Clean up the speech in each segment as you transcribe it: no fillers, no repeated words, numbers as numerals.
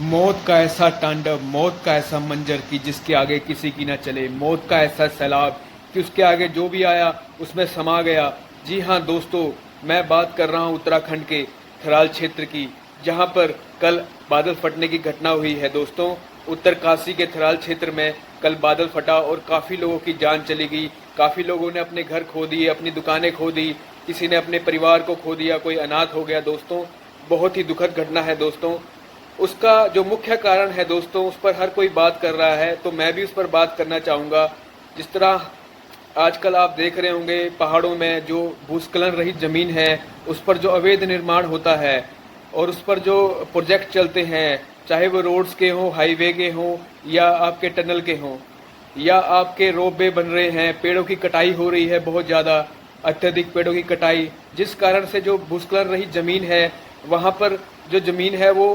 मौत का ऐसा तांडव, मौत का ऐसा मंजर कि जिसके आगे किसी की न चले, मौत का ऐसा सैलाब कि उसके आगे जो भी आया उसमें समा गया। जी हाँ दोस्तों, मैं बात कर रहा हूँ उत्तराखंड के थराल क्षेत्र की, जहाँ पर कल बादल फटने की घटना हुई है। दोस्तों, उत्तरकाशी के थराल क्षेत्र में कल बादल फटा और काफ़ी लोगों की जान चली गई। काफ़ी लोगों ने अपने घर खो दिए, अपनी दुकानें खो दी, किसी ने अपने परिवार को खो दिया, कोई अनाथ हो गया। दोस्तों, बहुत ही दुखद घटना है। दोस्तों, उसका जो मुख्य कारण है दोस्तों, उस पर हर कोई बात कर रहा है, तो मैं भी उस पर बात करना चाहूँगा। जिस तरह आजकल आप देख रहे होंगे पहाड़ों में जो भूस्खलन रहित ज़मीन है, उस पर जो अवैध निर्माण होता है और उस पर जो प्रोजेक्ट चलते हैं, चाहे वो रोड्स के हों, हाईवे के हों या आपके टनल के हों, या आपके रोपवे बन रहे हैं, पेड़ों की कटाई हो रही है, बहुत ज़्यादा अत्यधिक पेड़ों की कटाई, जिस कारण से जो भूस्खलन रहित ज़मीन है, वहाँ पर जो ज़मीन है वो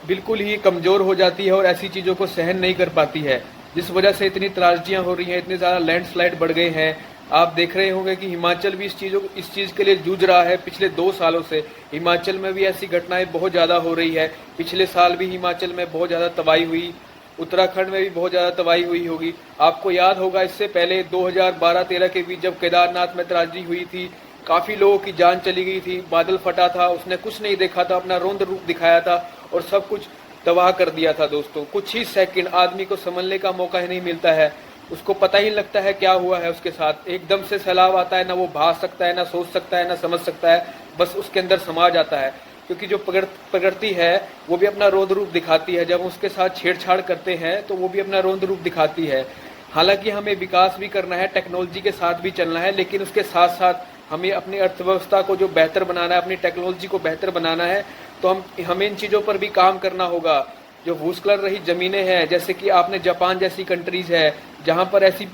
बिल्कुल ही कमज़ोर हो जाती है और ऐसी चीज़ों को सहन नहीं कर पाती है, जिस वजह से इतनी त्रासदियाँ हो रही हैं, इतने ज़्यादा लैंडस्लाइड बढ़ गए हैं। आप देख रहे होंगे कि हिमाचल भी इस चीज़ के लिए जूझ रहा है। पिछले 2 सालों से हिमाचल में भी ऐसी घटनाएं बहुत ज़्यादा हो रही है। पिछले साल भी हिमाचल में बहुत ज़्यादा तबाही हुई, उत्तराखंड में भी बहुत ज़्यादा तबाही हुई होगी। आपको याद होगा इससे पहले 2012-13 के बीच जब केदारनाथ में त्रासदी हुई थी, काफ़ी लोगों की जान चली गई थी। बादल फटा था, उसने कुछ नहीं देखा था, अपना रौद्र रूप दिखाया था और सब कुछ तबाह कर दिया था। दोस्तों, कुछ ही सेकंड आदमी को संभलने का मौका ही नहीं मिलता है, उसको पता ही लगता है क्या हुआ है उसके साथ। एकदम से सैलाब आता है, ना वो भाग सकता है, ना सोच सकता है, ना समझ सकता है, बस उसके अंदर समा जाता है। क्योंकि जो प्रकृति है वो भी अपना रौद्र रूप दिखाती है, जब उसके साथ छेड़छाड़ करते हैं तो वो भी अपना रौद्र रूप दिखाती है। हालांकि हमें विकास भी करना है, टेक्नोलॉजी के साथ भी चलना है, लेकिन उसके साथ साथ हमें अपनी अर्थव्यवस्था को जो बेहतर बनाना है, अपनी टेक्नोलॉजी को बेहतर बनाना है, तो हमें इन चीज़ों पर भी काम करना होगा। जो भूस्खलन रही ज़मीनें हैं, जैसे कि आपने जापान जैसी कंट्रीज़ है जहाँ पर ऐसी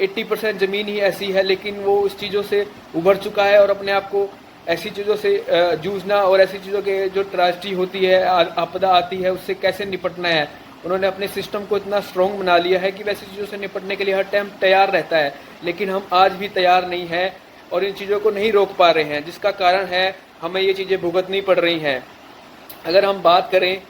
80% ज़मीन ही ऐसी है, लेकिन वो इस चीज़ों से उभर चुका है और अपने आप को ऐसी चीज़ों से जूझना और ऐसी चीज़ों के जो ट्रेजेडी होती है, आपदा आती है, उससे कैसे निपटना है, उन्होंने अपने सिस्टम को इतना स्ट्रॉन्ग बना लिया है कि वैसी चीज़ों से निपटने के लिए हर टाइम तैयार रहता है। लेकिन हम आज भी तैयार नहीं हैं और इन चीज़ों को नहीं रोक पा रहे हैं, जिसका कारण है हमें ये चीज़ें भुगतनी पड़ रही हैं। अगर हम बात करें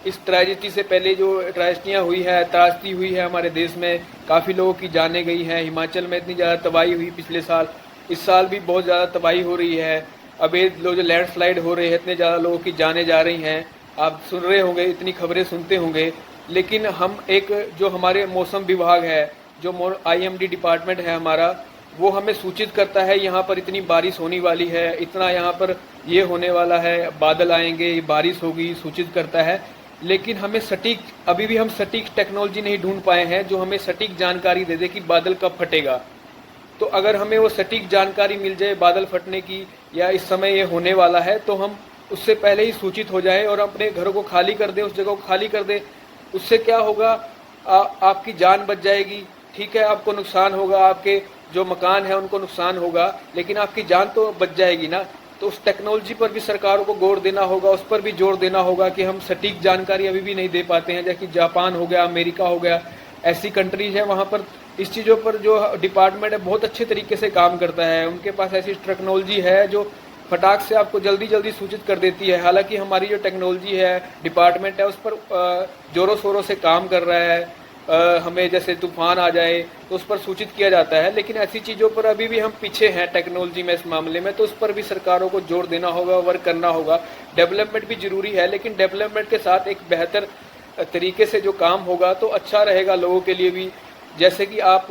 इस ट्रेजिडी से पहले जो ट्रेजिडियाँ हुई है, त्रासदी हुई है हमारे देश में, काफ़ी लोगों की जानें गई हैं। हिमाचल में इतनी ज़्यादा तबाही हुई पिछले साल, इस साल भी बहुत ज़्यादा तबाही हो रही है। अवैध लोग जो लैंडस्लाइड हो रहे हैं, इतने ज़्यादा लोगों की जानें जा रही हैं। आप सुन रहे होंगे, इतनी खबरें सुनते होंगे, लेकिन हम एक जो हमारे मौसम विभाग है, जो IMD डिपार्टमेंट है हमारा, वो हमें सूचित करता है यहाँ पर इतनी बारिश होने वाली है, इतना यहाँ पर ये होने वाला है, बादल आएंगे, बारिश होगी, सूचित करता है। लेकिन हमें सटीक, अभी भी हम सटीक टेक्नोलॉजी नहीं ढूंढ पाए हैं जो हमें सटीक जानकारी दे दे कि बादल कब फटेगा। तो अगर हमें वो सटीक जानकारी मिल जाए बादल फटने की, या इस समय ये होने वाला है, तो हम उससे पहले ही सूचित हो जाए और अपने घरों को खाली कर दे, उस जगह को खाली कर दे। उससे क्या होगा, आपकी जान बच जाएगी। ठीक है, आपको नुकसान होगा, आपके जो मकान है उनको नुकसान होगा, लेकिन आपकी जान तो बच जाएगी ना। तो उस टेक्नोलॉजी पर भी सरकारों को गौर देना होगा, उस पर भी जोर देना होगा कि हम सटीक जानकारी अभी भी नहीं दे पाते हैं। जैसे जापान हो गया, अमेरिका हो गया, ऐसी कंट्रीज है, वहाँ पर इस चीज़ों पर जो डिपार्टमेंट है बहुत अच्छे तरीके से काम करता है। उनके पास ऐसी टेक्नोलॉजी है जो फटाक से आपको जल्दी जल्दी सूचित कर देती है। हालांकि हमारी जो टेक्नोलॉजी है, डिपार्टमेंट है, उस पर जोरों शोरों से काम कर रहा है। हमें जैसे तूफान आ जाए तो उस पर सूचित किया जाता है, लेकिन ऐसी चीज़ों पर अभी भी हम पीछे हैं टेक्नोलॉजी में, इस मामले में। तो उस पर भी सरकारों को जोर देना होगा, वर्क करना होगा। डेवलपमेंट भी जरूरी है, लेकिन डेवलपमेंट के साथ एक बेहतर तरीके से जो काम होगा तो अच्छा रहेगा लोगों के लिए भी। जैसे कि आप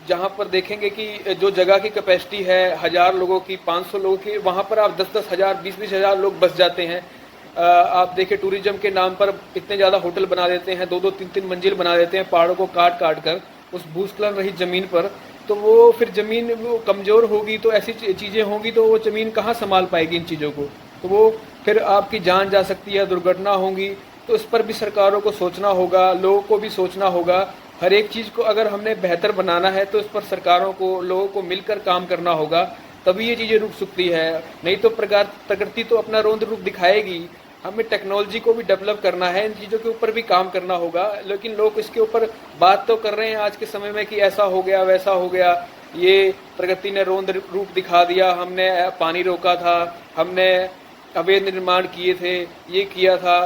जहाँ पर देखेंगे कि जो जगह की कैपेसिटी है 1000 लोगों की, 500 लोगों की, वहाँ पर आप 10-10 हज़ार, 20-20 हज़ार लोग बस जाते हैं। आप देखें टूरिज्म के नाम पर इतने ज़्यादा होटल बना देते हैं, 2-2, 3-3 मंजिल बना देते हैं पहाड़ों को काट काट कर उस भूस्खलन रही ज़मीन पर। तो वो फिर ज़मीन वो कमज़ोर होगी, तो ऐसी चीज़ें होंगी तो वो ज़मीन कहाँ संभाल पाएगी इन चीज़ों को। तो वो फिर आपकी जान जा सकती है, दुर्घटना होंगी। तो इस पर भी सरकारों को सोचना होगा, लोगों को भी सोचना होगा। हर एक चीज़ को अगर हमने बेहतर बनाना है तो इस पर सरकारों को, लोगों को मिलकर काम करना होगा, तभी ये चीज़ें रुक सकती है। नहीं तो प्रकृति तो अपना रौद्र रूप दिखाएगी। हमें टेक्नोलॉजी को भी डेवलप करना है, इन चीज़ों के ऊपर भी काम करना होगा। लेकिन लोग इसके ऊपर बात तो कर रहे हैं आज के समय में कि ऐसा हो गया, वैसा हो गया, ये प्रकृति ने रौद्र रूप दिखा दिया, हमने पानी रोका था, हमने अवैध निर्माण किए थे, ये किया था।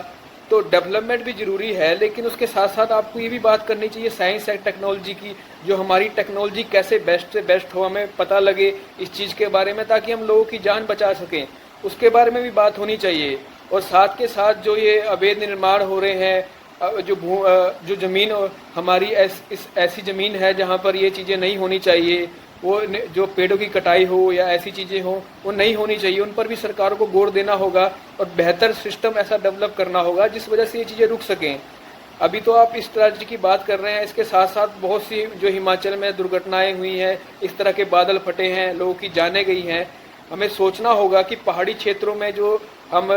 तो डेवलपमेंट भी ज़रूरी है, लेकिन उसके साथ साथ आपको ये भी बात करनी चाहिए साइंस एंड टेक्नोलॉजी की, जो हमारी टेक्नोलॉजी कैसे बेस्ट से बेस्ट हो, हमें पता लगे इस चीज़ के बारे में, ताकि हम लोगों की जान बचा सकें, उसके बारे में भी बात होनी चाहिए। और साथ के साथ जो ये अवैध निर्माण हो रहे हैं, जो ज़मीन हमारी ऐसी ज़मीन है जहाँ पर ये चीज़ें नहीं होनी चाहिए, वो जो पेड़ों की कटाई हो या ऐसी चीज़ें हो वो नहीं होनी चाहिए, उन पर भी सरकार को गौर देना होगा और बेहतर सिस्टम ऐसा डेवलप करना होगा जिस वजह से ये चीज़ें रुक सकें। अभी तो आप इस ट्रेजेडी की बात कर रहे हैं, इसके साथ साथ बहुत सी जो हिमाचल में दुर्घटनाएं हुई हैं, इस तरह के बादल फटे हैं, लोगों की जानें गई हैं। हमें सोचना होगा कि पहाड़ी क्षेत्रों में जो हम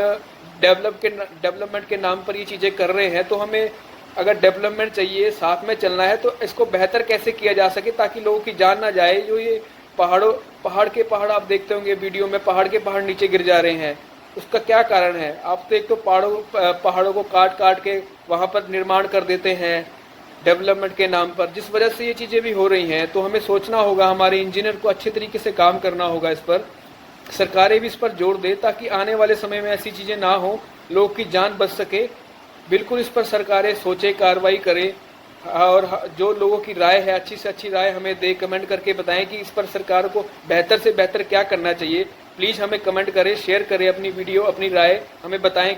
डेवलपमेंट के नाम पर ये चीज़ें कर रहे हैं, तो हमें अगर डेवलपमेंट चाहिए, साथ में चलना है, तो इसको बेहतर कैसे किया जा सके ताकि लोगों की जान ना जाए। जो ये पहाड़ आप देखते होंगे वीडियो में, पहाड़ के पहाड़ नीचे गिर जा रहे हैं, उसका क्या कारण है? आप तो एक तो पहाड़ों को काट काट के वहाँ पर निर्माण कर देते हैं डेवलपमेंट के नाम पर, जिस वजह से ये चीज़ें भी हो रही हैं। तो हमें सोचना होगा, हमारे इंजीनियर को अच्छे तरीके से काम करना होगा इस पर, सरकारें भी इस पर जोर दे ताकि आने वाले समय में ऐसी चीज़ें ना हो, लोग की जान बच सके। बिल्कुल इस पर सरकारें सोचे, कार्रवाई करें, और जो लोगों की राय है अच्छी से अच्छी राय हमें दे, कमेंट करके बताएं कि इस पर सरकार को बेहतर से बेहतर क्या करना चाहिए। प्लीज़ हमें कमेंट करें, शेयर करें अपनी वीडियो, अपनी राय हमें बताएं